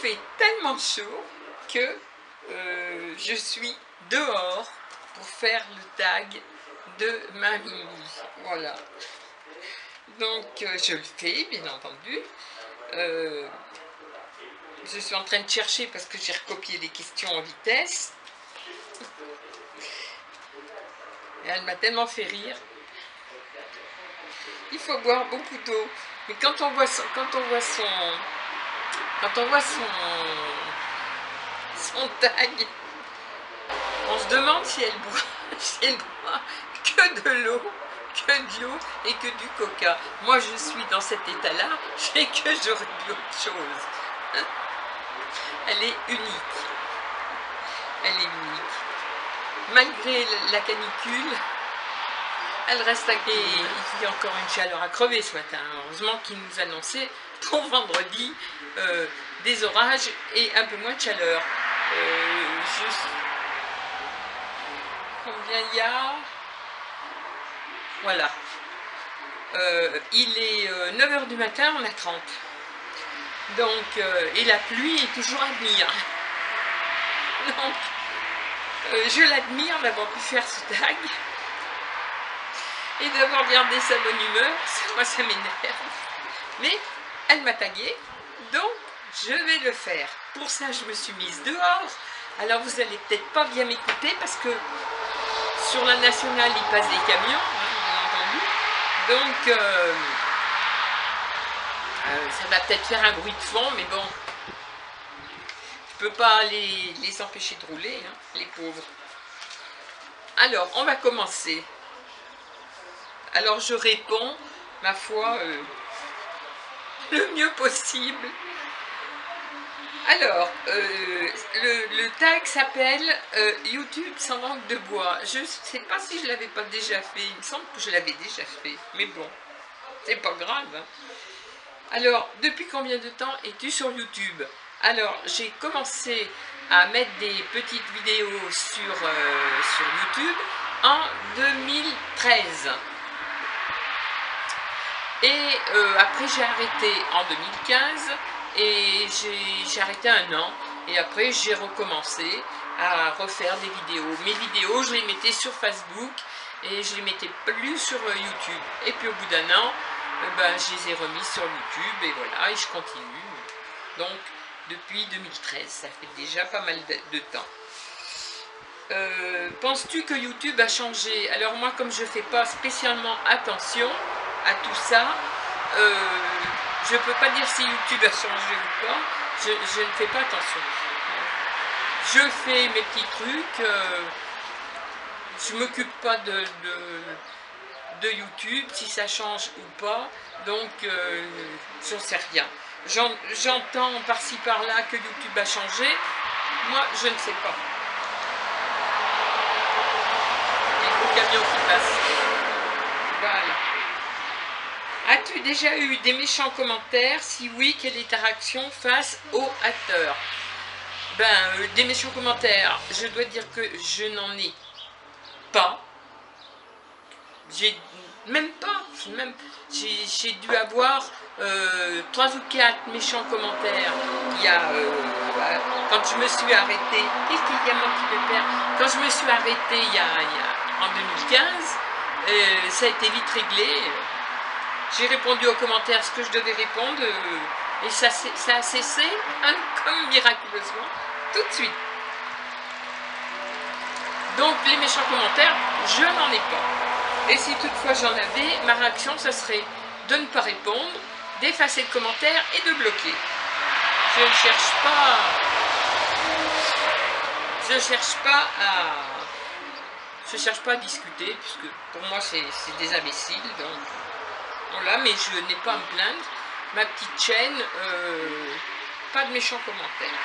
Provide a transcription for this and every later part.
fait tellement chaud que je suis dehors pour faire le tag de ma Mimi. Voilà. Donc je le fais, bien entendu. Je suis en train de chercher parce que j'ai recopié les questions en vitesse. Et elle m'a tellement fait rire. Il faut boire beaucoup d'eau. Mais quand on voit son tag, on se demande si elle boit que de l'eau et que du coca. Moi, je suis dans cet état-là, j'ai que j'aurais bu autre chose. Elle est unique. Elle est unique. Malgré la canicule, elle reste et il y a encore une chaleur à crever ce matin. Heureusement qu'il nous annonçait pour vendredi des orages et un peu moins de chaleur. Combien il y a? Voilà. Il est 9 h du matin, on a 30. Donc, et la pluie est toujours à venir. Donc, je l'admire d'avoir pu faire ce tag et d'avoir gardé sa bonne humeur. Moi, ça m'énerve. Mais elle m'a tagué, donc je vais le faire. Pour ça, je me suis mise dehors. Alors, vous n'allez peut-être pas bien m'écouter parce que sur la nationale, il passe des camions, hein, bien entendu. Donc, ça va peut-être faire un bruit de fond, mais bon, je ne peux pas les empêcher de rouler, hein, les pauvres. Alors, on va commencer. Alors, je réponds, ma foi, le mieux possible. Alors, le tag s'appelle YouTube sans langue de bois. Je ne sais pas si je ne l'avais pas déjà fait. Il me semble que je l'avais déjà fait. Mais bon, c'est pas grave. Hein. Alors, depuis combien de temps es-tu sur YouTube? Alors, j'ai commencé à mettre des petites vidéos sur YouTube en 2013. Et après, j'ai arrêté en 2015. Et j'ai arrêté 1 an et après j'ai recommencé à refaire des vidéos. Mes vidéos, je les mettais sur Facebook et je les mettais plus sur YouTube. Et puis au bout d'1 an, je les ai remis sur YouTube et voilà, et je continue. Donc depuis 2013, ça fait déjà pas mal de temps. Penses-tu que YouTube a changé? Alors moi, comme je ne fais pas spécialement attention à tout ça, je ne peux pas dire si YouTube a changé ou pas, je ne fais pas attention. Je fais mes petits trucs, je ne m'occupe pas de YouTube, si ça change ou pas, donc j'en sais rien. J'entends par-ci par-là que YouTube a changé, moi je ne sais pas. Il y a le camion qui passe. Voilà. As-tu déjà eu des méchants commentaires? Si oui, quelle est ta réaction face aux haters? Des méchants commentaires, je dois dire que je n'en ai pas. J'ai même pas. J'ai dû avoir 3 ou 4 méchants commentaires. Il y a quand je me suis arrêtée. Qu'est-ce qu'il y a, mon petit pépère? Quand je me suis arrêtée en 2015, ça a été vite réglé. J'ai répondu aux commentaires ce que je devais répondre et ça a cessé comme miraculeusement tout de suite. Donc les méchants commentaires, je n'en ai pas. Et si toutefois j'en avais, ma réaction ce serait de ne pas répondre, d'effacer le commentaire et de bloquer. Je ne cherche pas à discuter puisque pour moi c'est des imbéciles. Donc voilà, mais je n'ai pas à me plaindre. Ma petite chaîne, pas de méchants commentaires.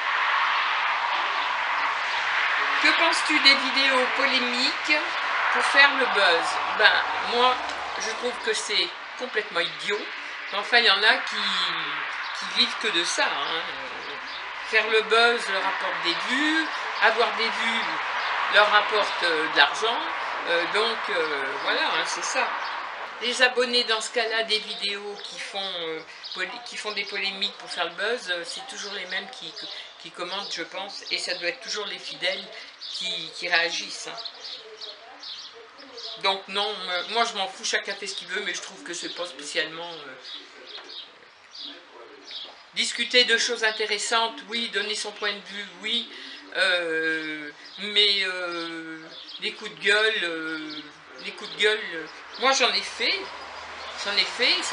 Que penses-tu des vidéos polémiques pour faire le buzz? Moi, je trouve que c'est complètement idiot. Mais enfin, il y en a qui vivent que de ça. Hein. Faire le buzz leur apporte des vues. Avoir des vues leur apporte de l'argent. Donc, voilà, hein, c'est ça. Les abonnés dans ce cas-là des vidéos qui font des polémiques pour faire le buzz, c'est toujours les mêmes qui commentent, je pense, et ça doit être toujours les fidèles qui réagissent. Hein. Donc non, moi je m'en fous, chacun fait ce qu'il veut, mais je trouve que c'est pas spécialement... discuter de choses intéressantes, oui, donner son point de vue, oui, mais les coups de gueule, moi j'en ai fait, ça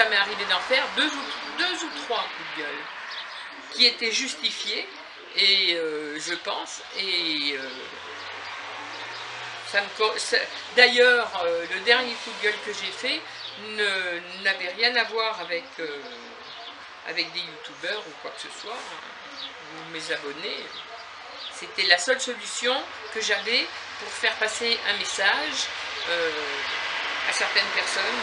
m'est arrivé d'en faire deux ou trois coups de gueule, qui étaient justifiés, et je pense, et d'ailleurs, le dernier coup de gueule que j'ai fait n'avait rien à voir avec des youtubeurs ou quoi que ce soit, ou mes abonnés. C'était la seule solution que j'avais pour faire passer un message à certaines personnes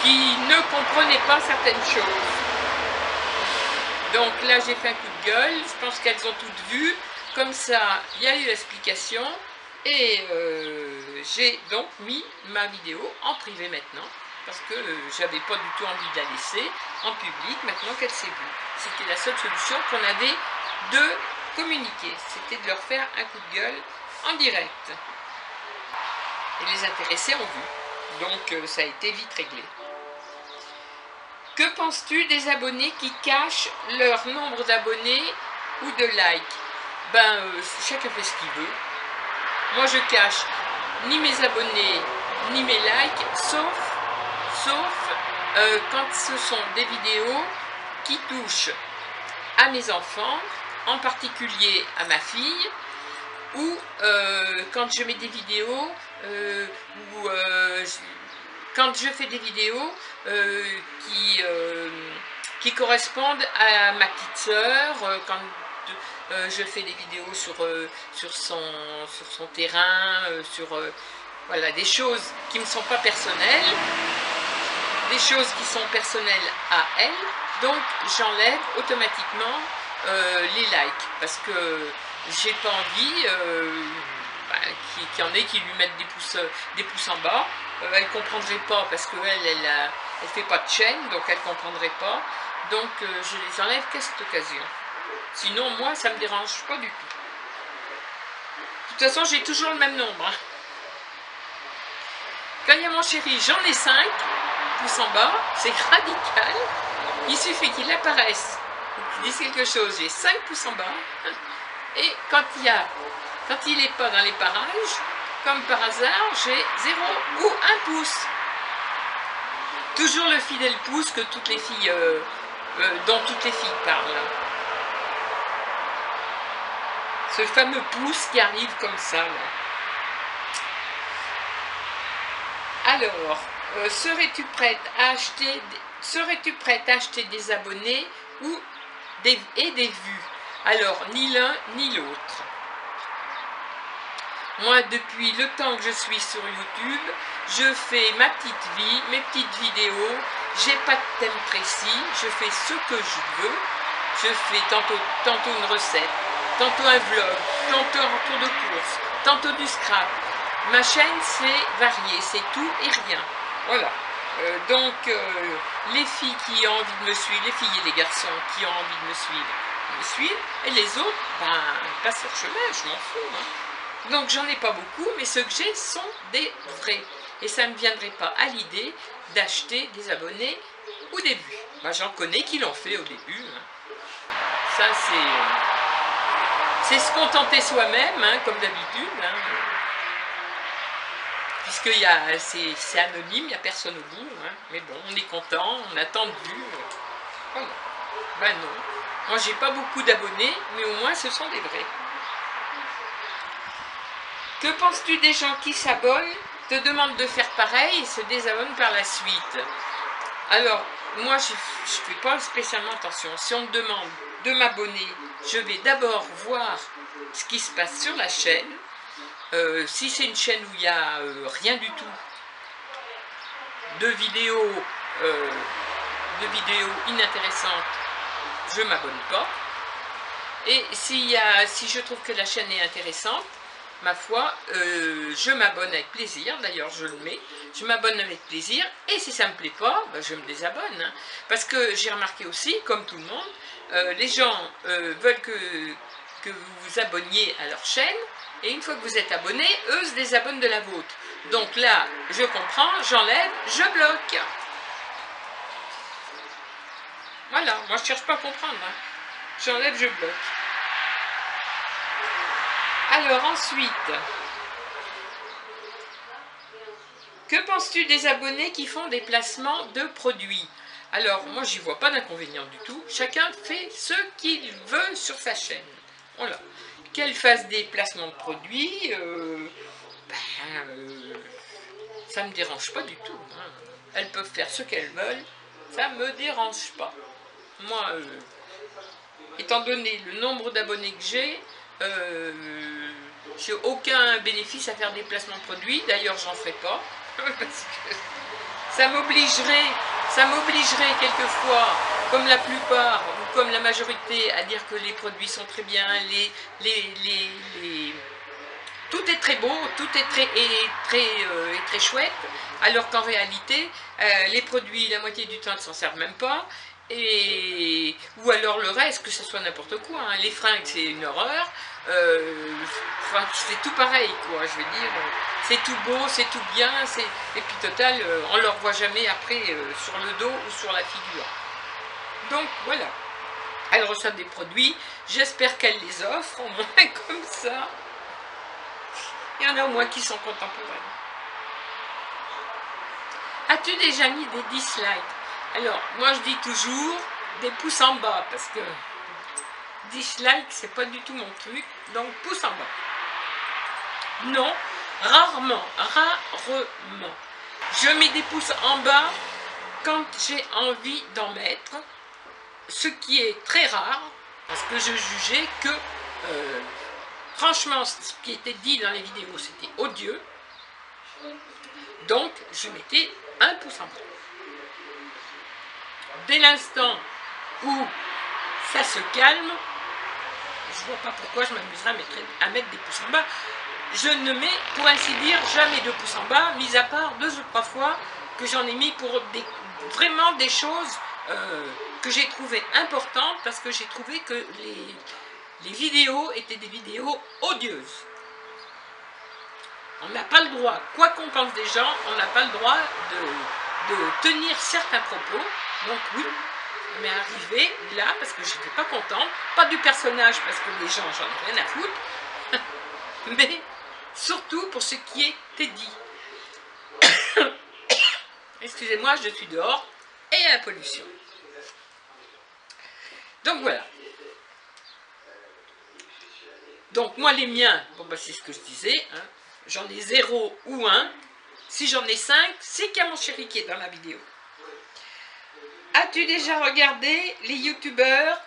qui ne comprenaient pas certaines choses. Donc là j'ai fait un coup de gueule, je pense qu'elles ont toutes vu, comme ça il y a eu l'explication, et j'ai donc mis ma vidéo en privé maintenant, parce que j'avais pas du tout envie de la laisser en public maintenant qu'elle s'est vue. C'était la seule solution qu'on avait de communiquer, c'était de leur faire un coup de gueule en direct. Et les intéressés ont vu, donc ça a été vite réglé. Que penses-tu des abonnés qui cachent leur nombre d'abonnés ou de likes? Ben, chacun fait ce qu'il veut. Moi je cache ni mes abonnés ni mes likes, sauf quand ce sont des vidéos qui touchent à mes enfants, en particulier à ma fille, ou quand je mets des vidéos, quand je fais des vidéos qui correspondent à ma petite sœur, quand je fais des vidéos sur son terrain, voilà, des choses qui ne sont pas personnelles, des choses qui sont personnelles à elle, donc j'enlève automatiquement les likes, parce que j'ai pas envie qu'il y en ait qui lui mettent des pouces en bas. Elle ne comprendrait pas, parce qu'elle elle fait pas de chaîne, donc elle ne comprendrait pas, donc je les enlève qu'à cette occasion. Sinon moi ça me dérange pas du tout. De toute façon j'ai toujours le même nombre, hein. Quand il y a mon chéri, j'en ai 5 pouces en bas, c'est radical. Il suffit qu'il apparaisse ou qu'il dise quelque chose, j'ai 5 pouces en bas. Et quand il n'est pas dans les parages, comme par hasard, j'ai 0 ou 1 pouce. Toujours le fidèle pouce que toutes les filles, dont toutes les filles parlent. Ce fameux pouce qui arrive comme ça, là. Alors, serais-tu prête à acheter des abonnés et des vues? Alors, ni l'un ni l'autre. Moi, depuis le temps que je suis sur YouTube, je fais ma petite vie, mes petites vidéos, j'ai pas de thème précis, je fais ce que je veux. Je fais tantôt une recette, tantôt un vlog, tantôt un retour de course, tantôt du scrap. Ma chaîne, c'est varié, c'est tout et rien. Voilà. Donc, les filles qui ont envie de me suivre, les filles et les garçons qui ont envie de me suivent, et les autres, ben, passent leur chemin, je m'en fous. Hein. Donc, j'en ai pas beaucoup, mais ceux que j'ai sont des vrais. Et ça ne me viendrait pas à l'idée d'acheter des abonnés ou des vues. Ben, j'en connais qui l'ont fait au début. Hein. Ça, c'est se contenter soi-même, hein, comme d'habitude. Hein. Puisque c'est anonyme, il n'y a personne au bout. Hein. Mais bon, on est content, on a tant de vues. Voilà. Ben non. Moi, j'ai pas beaucoup d'abonnés, mais au moins, ce sont des vrais. Que penses-tu des gens qui s'abonnent, te demandent de faire pareil et se désabonnent par la suite? Alors, moi, je ne fais pas spécialement attention. Si on me demande de m'abonner, je vais d'abord voir ce qui se passe sur la chaîne. Si c'est une chaîne où il n'y a rien du tout de vidéos inintéressantes, je ne m'abonne pas. Et si je trouve que la chaîne est intéressante, ma foi, je m'abonne avec plaisir, d'ailleurs je le mets, je m'abonne avec plaisir, et si ça ne me plaît pas, ben, je me désabonne, hein. Parce que j'ai remarqué aussi, comme tout le monde, les gens veulent que vous vous abonniez à leur chaîne, et une fois que vous êtes abonné, eux se désabonnent de la vôtre. Donc là, je comprends, j'enlève, je bloque. Voilà, moi je ne cherche pas à comprendre, hein. J'enlève, je bloque. Alors ensuite, que penses-tu des abonnés qui font des placements de produits? Alors moi j'y vois pas d'inconvénient du tout, chacun fait ce qu'il veut sur sa chaîne. Voilà. Qu'elle fasse des placements de produits, ça me dérange pas du tout, hein. Elles peuvent faire ce qu'elles veulent, ça me dérange pas. Moi, étant donné le nombre d'abonnés que j'ai aucun bénéfice à faire des placements de produits, d'ailleurs j'en ferai pas, parce que ça m'obligerait quelquefois, comme la plupart, ou comme la majorité, à dire que les produits sont très bien, tout est très beau, tout est très chouette, alors qu'en réalité, les produits, la moitié du temps, ne s'en servent même pas, ou alors le reste, que ce soit n'importe quoi, hein. Les fringues, c'est une horreur, enfin, c'est tout pareil, quoi, je veux dire, c'est tout beau, c'est tout bien, et puis total, on ne le revoit jamais après sur le dos ou sur la figure. Donc voilà, elle reçoit des produits, j'espère qu'elle les offre, au moins comme ça. Il y en a au moins qui sont contemporaines. As-tu déjà mis des dislikes? Alors, moi je dis toujours des pouces en bas, parce que dislike, c'est pas du tout mon truc, donc pouce en bas. Non, rarement. Je mets des pouces en bas quand j'ai envie d'en mettre, ce qui est très rare, parce que je jugeais que, franchement, ce qui était dit dans les vidéos, c'était odieux, donc je mettais un pouce en bas. Dès l'instant où ça se calme, je ne vois pas pourquoi je m'amuserais à mettre des pouces en bas. Je ne mets, pour ainsi dire, jamais de pouces en bas, mis à part 2 ou 3 fois que j'en ai mis pour vraiment des choses que j'ai trouvées importantes, parce que j'ai trouvé que les vidéos étaient des vidéos odieuses. On n'a pas le droit, quoi qu'on pense des gens, on n'a pas le droit de tenir certains propos. Donc oui, ça m'est arrivé là, parce que je n'étais pas contente, pas du personnage, parce que les gens, j'en ai rien à foutre, mais surtout pour ce qui était dit. Excusez-moi, je suis dehors, et à la pollution. Donc voilà. Donc moi les miens, bon bah c'est ce que je disais, hein, j'en ai 0 ou 1. Si j'en ai 5, c'est qu'il y a mon chéri qui est dans la vidéo. As-tu déjà regardé les youtubeurs,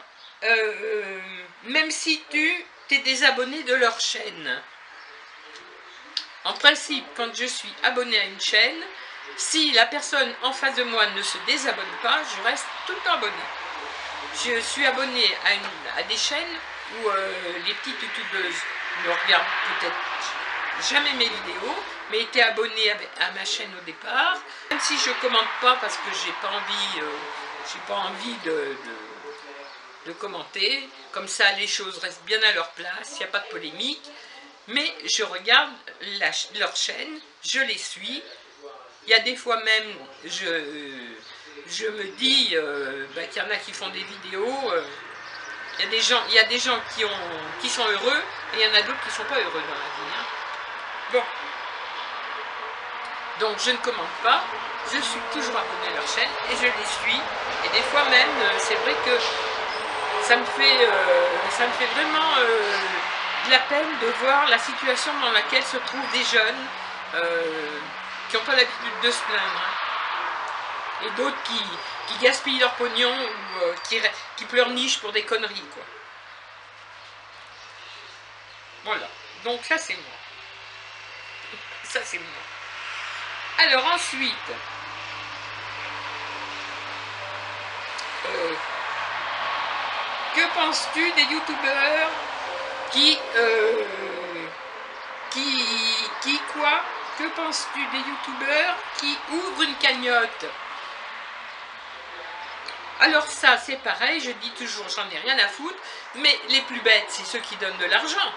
même si tu t'es désabonné de leur chaîne? En principe, quand je suis abonné à une chaîne, si la personne en face de moi ne se désabonne pas, je reste tout le temps abonné. Je suis abonné à des chaînes où les petites youtubeuses ne regardent peut-être jamais mes vidéos, mais étaient abonnées à ma chaîne au départ. Même si je ne commente pas parce que j'ai pas envie de commenter, comme ça les choses restent bien à leur place, il n'y a pas de polémique. Mais je regarde leur chaîne, je les suis. Il y a des fois même, je me dis qu'il y en a qui font des vidéos, il y a des gens qui sont heureux, et il y en a d'autres qui ne sont pas heureux dans la vie, hein. Bon. Donc je ne commente pas, je suis toujours abonné à leur chaîne, et je les suis. Et des fois même, c'est vrai que ça me fait vraiment de la peine de voir la situation dans laquelle se trouvent des jeunes qui n'ont pas l'habitude de se plaindre, hein. Et d'autres qui gaspillent leur pognon ou qui pleurnichent pour des conneries, quoi. Voilà, donc ça c'est moi. Ça c'est moi. Alors ensuite, que penses-tu des youtubeurs qui Quoi? Que penses-tu des youtubeurs qui ouvrent une cagnotte? Alors ça, c'est pareil, je dis toujours, j'en ai rien à foutre, mais les plus bêtes, c'est ceux qui donnent de l'argent.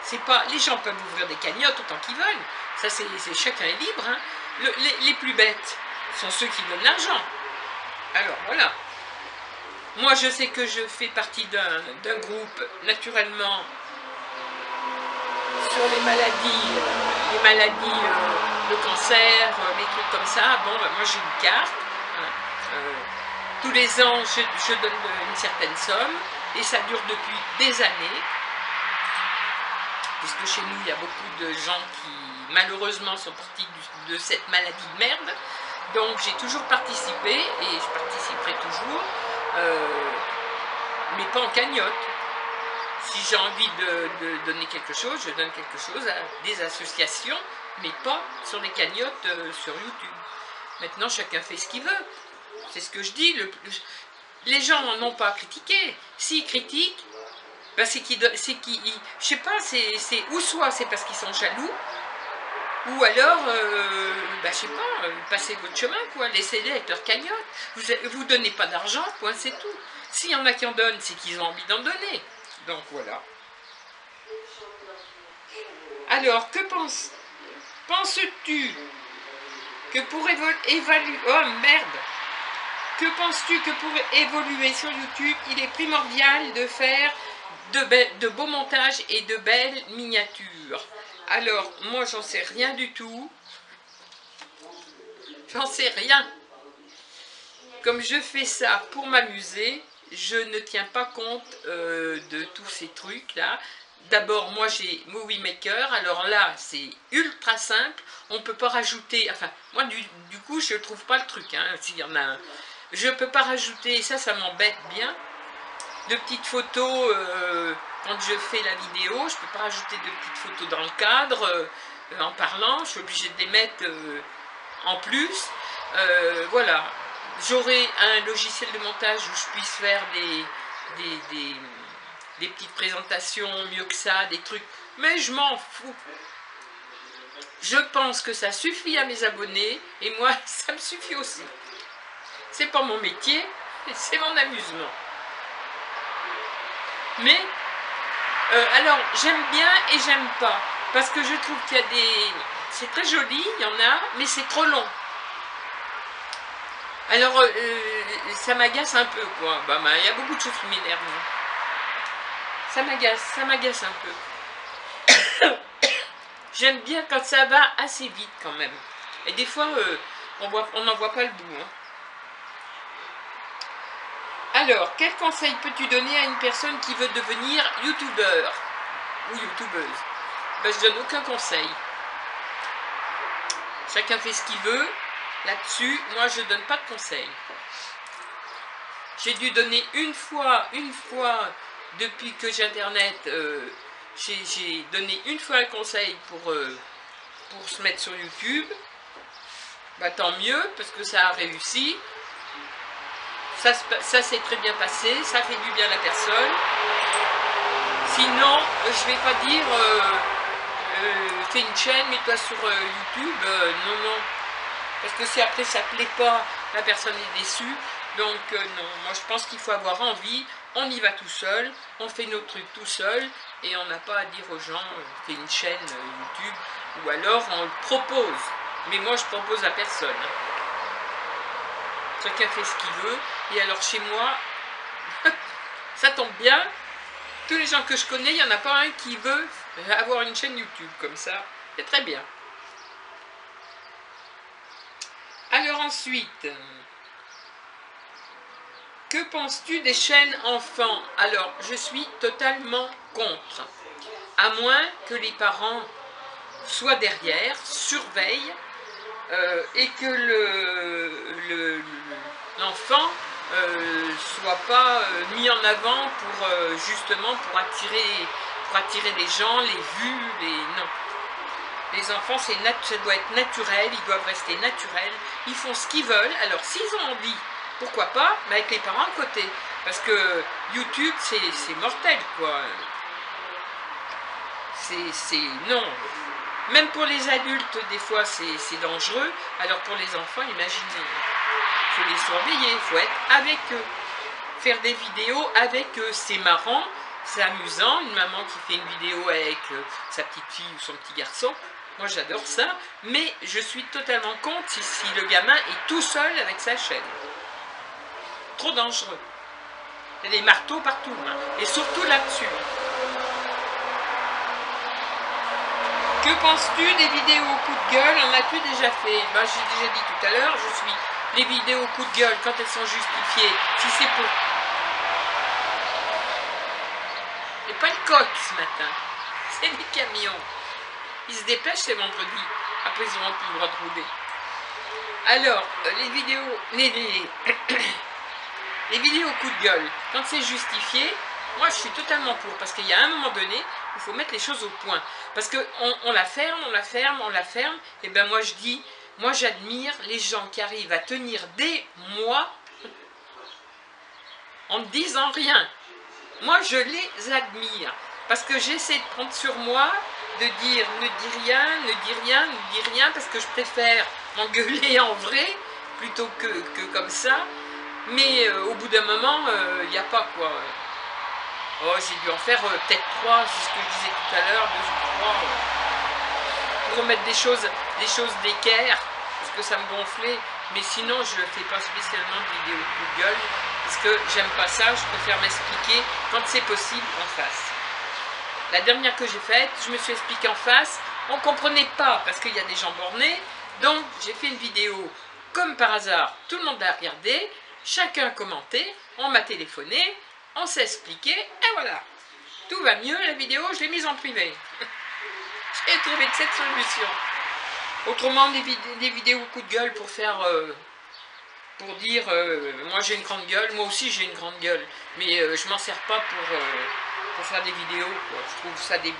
C'est pas, les gens peuvent ouvrir des cagnottes autant qu'ils veulent, ça c'est chacun est libre, hein. Les plus bêtes sont ceux qui donnent l'argent. Alors voilà. Moi je sais que je fais partie d'un groupe, naturellement, sur les maladies, le cancer, les trucs comme ça. Bon, ben, moi j'ai une carte. Tous les ans, je donne une certaine somme et ça dure depuis des années. Puisque chez nous, il y a beaucoup de gens qui, malheureusement, sont partis de cette maladie de merde. Donc j'ai toujours participé et je participerai toujours, mais pas en cagnotte. Si j'ai envie de donner quelque chose, je donne quelque chose à des associations, mais pas sur les cagnottes sur YouTube. Maintenant, chacun fait ce qu'il veut. C'est ce que je dis. Les gens n'ont pas à critiquer. S'ils critiquent, ben c'est qu'ils... Je sais pas, ou soit c'est parce qu'ils sont jaloux, ou alors, ben je sais pas, passez votre chemin, quoi. Laissez-les avec leur cagnotte. Vous donnez pas d'argent, point, c'est tout. S'il y en a qui en donnent, c'est qu'ils ont envie d'en donner. Donc voilà. Alors, que penses-tu que pour évaluer... Oh merde! Que penses-tu que pour évoluer sur YouTube, il est primordial de faire de beaux montages et de belles miniatures? Alors, moi, j'en sais rien du tout. J'en sais rien. Comme je fais ça pour m'amuser, je ne tiens pas compte de tous ces trucs-là. D'abord, moi, j'ai Movie Maker. Alors là, c'est ultra simple. On ne peut pas rajouter... Enfin, moi, du coup, je ne trouve pas le truc. Hein, s'il y en a un... Je ne peux pas rajouter, ça m'embête bien, de petites photos quand je fais la vidéo. Je ne peux pas rajouter de petites photos dans le cadre, en parlant. Je suis obligée de les mettre en plus. Voilà. J'aurai un logiciel de montage où je puisse faire des petites présentations mieux que ça, des trucs. Mais je m'en fous. Je pense que ça suffit à mes abonnés et moi, ça me suffit aussi. C'est pas mon métier, c'est mon amusement. Mais, alors, j'aime bien et j'aime pas. Parce que je trouve qu'il y a des... C'est très joli, il y en a, mais c'est trop long. Alors, ça m'agace un peu, quoi. Bah, il y a beaucoup de choses qui m'énervent. Ça m'agace un peu. J'aime bien quand ça va assez vite, quand même. Et des fois, on n'en voit pas le bout, hein. Alors, quel conseil peux-tu donner à une personne qui veut devenir youtubeur ou youtubeuse? Ben, je donne aucun conseil. Chacun fait ce qu'il veut. Là-dessus, moi, je donne pas de conseil. J'ai dû donner une fois, depuis que j'ai Internet, j'ai donné une fois un conseil pour se mettre sur YouTube. Bah, tant mieux, parce que ça a réussi. Ça s'est très bien passé, ça fait du bien à la personne. Sinon, je vais pas dire fais une chaîne, mets-toi sur YouTube. Non. Parce que si après ça plaît pas, la personne est déçue. Donc non, moi je pense qu'il faut avoir envie. On y va tout seul, on fait nos trucs tout seul. Et on n'a pas à dire aux gens fais une chaîne YouTube. Ou alors on le propose. Mais moi je propose à personne. Hein. Chacun fait ce qu'il veut. Et alors chez moi, ça tombe bien, tous les gens que je connais, il n'y en a pas un qui veut avoir une chaîne YouTube comme ça. C'est très bien. Alors ensuite, que penses-tu des chaînes enfants? Alors, je suis totalement contre. À moins que les parents soient derrière, surveillent, et que l'enfant soit pas mis en avant pour justement pour attirer les gens, les vues, non. Les enfants, ça doit être naturel, ils doivent rester naturels, ils font ce qu'ils veulent. Alors s'ils ont envie, pourquoi pas, mais avec les parents à côté. Parce que YouTube, c'est mortel, quoi. Non. Même pour les adultes, des fois, c'est dangereux. Alors pour les enfants, imaginez. Il faut les surveiller, il faut être avec eux. Faire des vidéos avec eux, c'est marrant, c'est amusant. Une maman qui fait une vidéo avec sa petite fille ou son petit garçon, moi j'adore ça. Mais je suis totalement contre si le gamin est tout seul avec sa chaîne. Trop dangereux. Il y a des marteaux partout, hein, et surtout là-dessus. Que penses-tu des vidéos coup de gueule? En as-tu déjà fait? Ben, j'ai déjà dit tout à l'heure, je suis les vidéos coup de gueule quand elles sont justifiées. Si c'est pour... Il n'y a pas de coq ce matin. C'est des camions. Ils se dépêchent, c'est vendredi. Après, ils n'auront plus le droit de rouler. Alors, les vidéos... Les vidéos coup de gueule, quand c'est justifié, moi je suis totalement pour. Parce qu'il y a un moment donné, il faut mettre les choses au point. Parce qu'on la ferme, on la ferme, on la ferme. Et bien moi je dis, moi j'admire les gens qui arrivent à tenir des mois en ne disant rien. Moi je les admire. Parce que j'essaie de prendre sur moi, de dire ne dis rien, ne dis rien, ne dis rien. Parce que je préfère m'engueuler en vrai, plutôt que comme ça. Mais au bout d'un moment, il n'y a pas quoi. Oh, j'ai dû en faire peut-être 3, c'est ce que je disais tout à l'heure, 2 ou 3. Pour remettre des choses d'équerre, parce que ça me gonflait. Mais sinon, je ne fais pas spécialement de vidéos coup de gueule, parce que j'aime pas ça, je préfère m'expliquer quand c'est possible en face. La dernière que j'ai faite, je me suis expliquée en face, on ne comprenait pas, parce qu'il y a des gens bornés, donc j'ai fait une vidéo, comme par hasard, tout le monde a regardé, chacun a commenté, on m'a téléphoné, on s'est expliqué, et voilà. Tout va mieux, la vidéo, je l'ai mise en privé. J'ai trouvé que cette solution. Autrement, des vidéos coup de gueule pour faire... pour dire, moi j'ai une grande gueule, moi aussi j'ai une grande gueule. Mais je m'en sers pas pour faire des vidéos, quoi. Je trouve ça débile.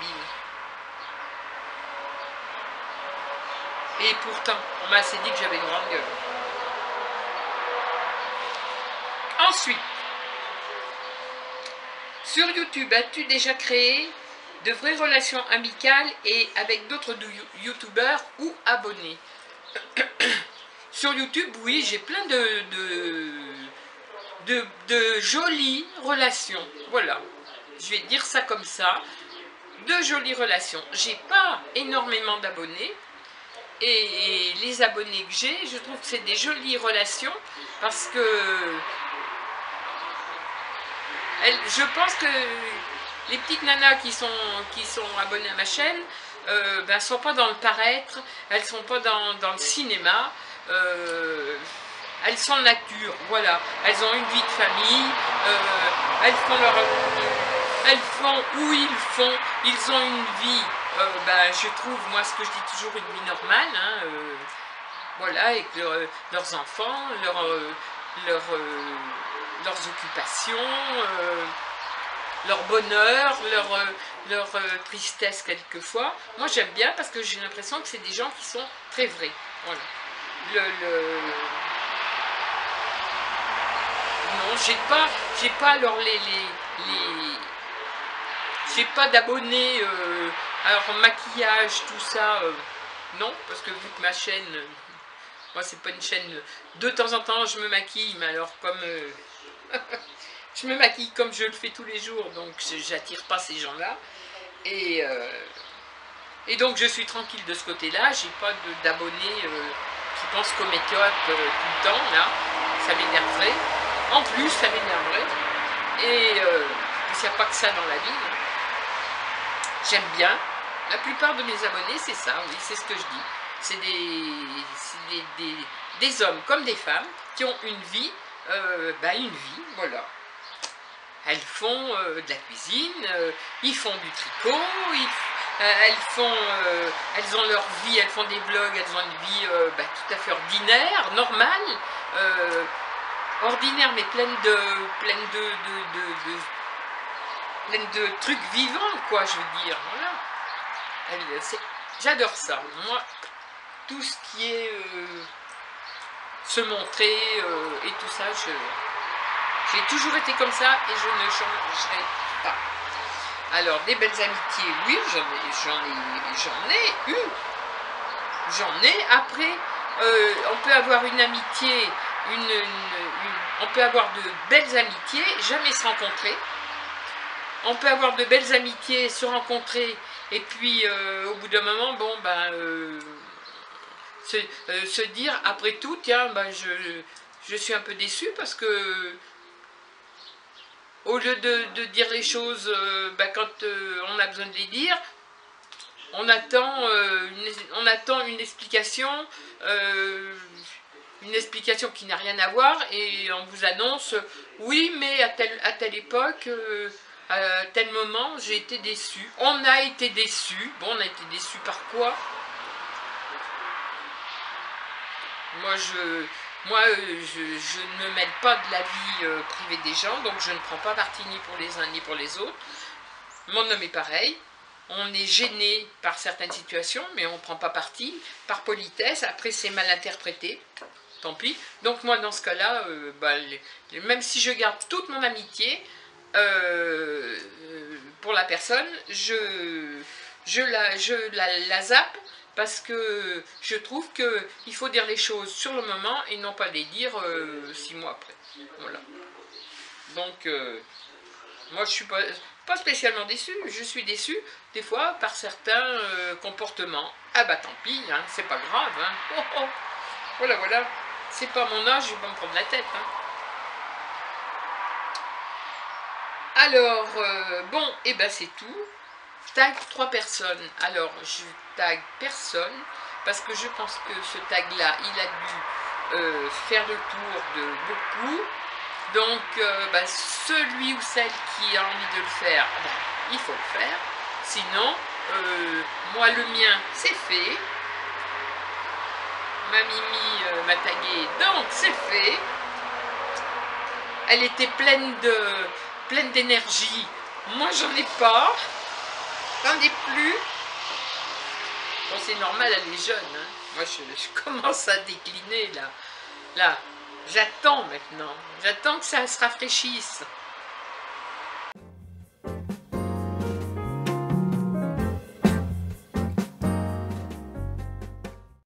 Et pourtant, on m'a assez dit que j'avais une grande gueule. Ensuite, sur YouTube, as-tu déjà créé de vraies relations amicales et avec d'autres youtubeurs ou abonnés? Sur YouTube, oui, j'ai plein de jolies relations. Voilà, je vais dire ça comme ça. De jolies relations. J'ai pas énormément d'abonnés. Et les abonnés que j'ai, je trouve que c'est des jolies relations parce que je pense que les petites nanas qui sont abonnées à ma chaîne ben, sont pas dans le paraître, elles sont pas dans le cinéma, elles sont nature, voilà. Elles ont une vie de famille, elles font où ils font, ils ont une vie, ben, je trouve, moi ce que je dis toujours, une vie normale, hein, voilà, avec leurs enfants, leurs occupations, leur bonheur, leur tristesse quelquefois. Moi j'aime bien parce que j'ai l'impression que c'est des gens qui sont très vrais. Voilà. Non, j'ai pas alors j'ai pas d'abonnés, alors maquillage, tout ça, non, parce que vu que ma chaîne, moi c'est pas une chaîne, de temps en temps je me maquille, mais alors comme, je me maquille comme je le fais tous les jours, donc j'attire pas ces gens-là, et donc je suis tranquille de ce côté-là, j'ai pas d'abonnés qui pensent qu'au make-up tout le temps, là, ça m'énerverait, en plus ça m'énerverait, et il n'y a pas que ça dans la vie, hein. J'aime bien. La plupart de mes abonnés, c'est ça, oui, c'est ce que je dis. C'est des hommes comme des femmes qui ont une vie, voilà. Elles font de la cuisine, ils font du tricot, elles ont leur vie, elles font des vlogs, elles ont une vie tout à fait ordinaire, normale, ordinaire mais pleine de trucs vivants, quoi, je veux dire, voilà. J'adore ça, moi, tout ce qui est se montrer et tout ça, j'ai toujours été comme ça et je ne changerai pas. Alors, des belles amitiés, oui, j'en ai eu. J'en ai. Après, on peut avoir une amitié, on peut avoir de belles amitiés, jamais se rencontrer. On peut avoir de belles amitiés, se rencontrer, et puis au bout d'un moment, bon, ben, se dire, après tout, tiens, ben, je suis un peu déçu parce que, au lieu de dire les choses ben, quand on a besoin de les dire, on attend une explication qui n'a rien à voir, et on vous annonce, oui, mais à telle époque, à tel moment, j'ai été déçu. On a été déçu. Bon, on a été déçu par quoi? Moi, je ne me mêle pas de la vie privée des gens, donc je ne prends pas parti ni pour les uns ni pour les autres. Mon homme est pareil. On est gêné par certaines situations, mais on ne prend pas parti, par politesse. Après, c'est mal interprété. Tant pis. Donc moi, dans ce cas-là, bah, même si je garde toute mon amitié pour la personne, je la zappe, parce que je trouve qu'il faut dire les choses sur le moment et non pas les dire 6 mois après. Voilà. Donc, moi, je suis pas spécialement déçue. Je suis déçue, des fois, par certains comportements. Ah bah tant pis, hein, c'est pas grave. Hein. Oh, oh. Voilà, voilà. C'est pas mon âge, je vais pas me prendre la tête. Hein. Alors, bon, et ben c'est tout. Tag 3 personnes. Alors, je tag personne, parce que je pense que ce tag-là, il a dû faire le tour de beaucoup. Donc, bah, celui ou celle qui a envie de le faire, bah, il faut le faire. Sinon, moi, le mien, c'est fait. Ma Mimi m'a tagué, donc c'est fait. Elle était pleine d'énergie. Moi, j'en ai pas. J'en ai plus. Bon, c'est normal, elle est jeune. Hein. Moi, je commence à décliner, là. Là, j'attends maintenant. J'attends que ça se rafraîchisse.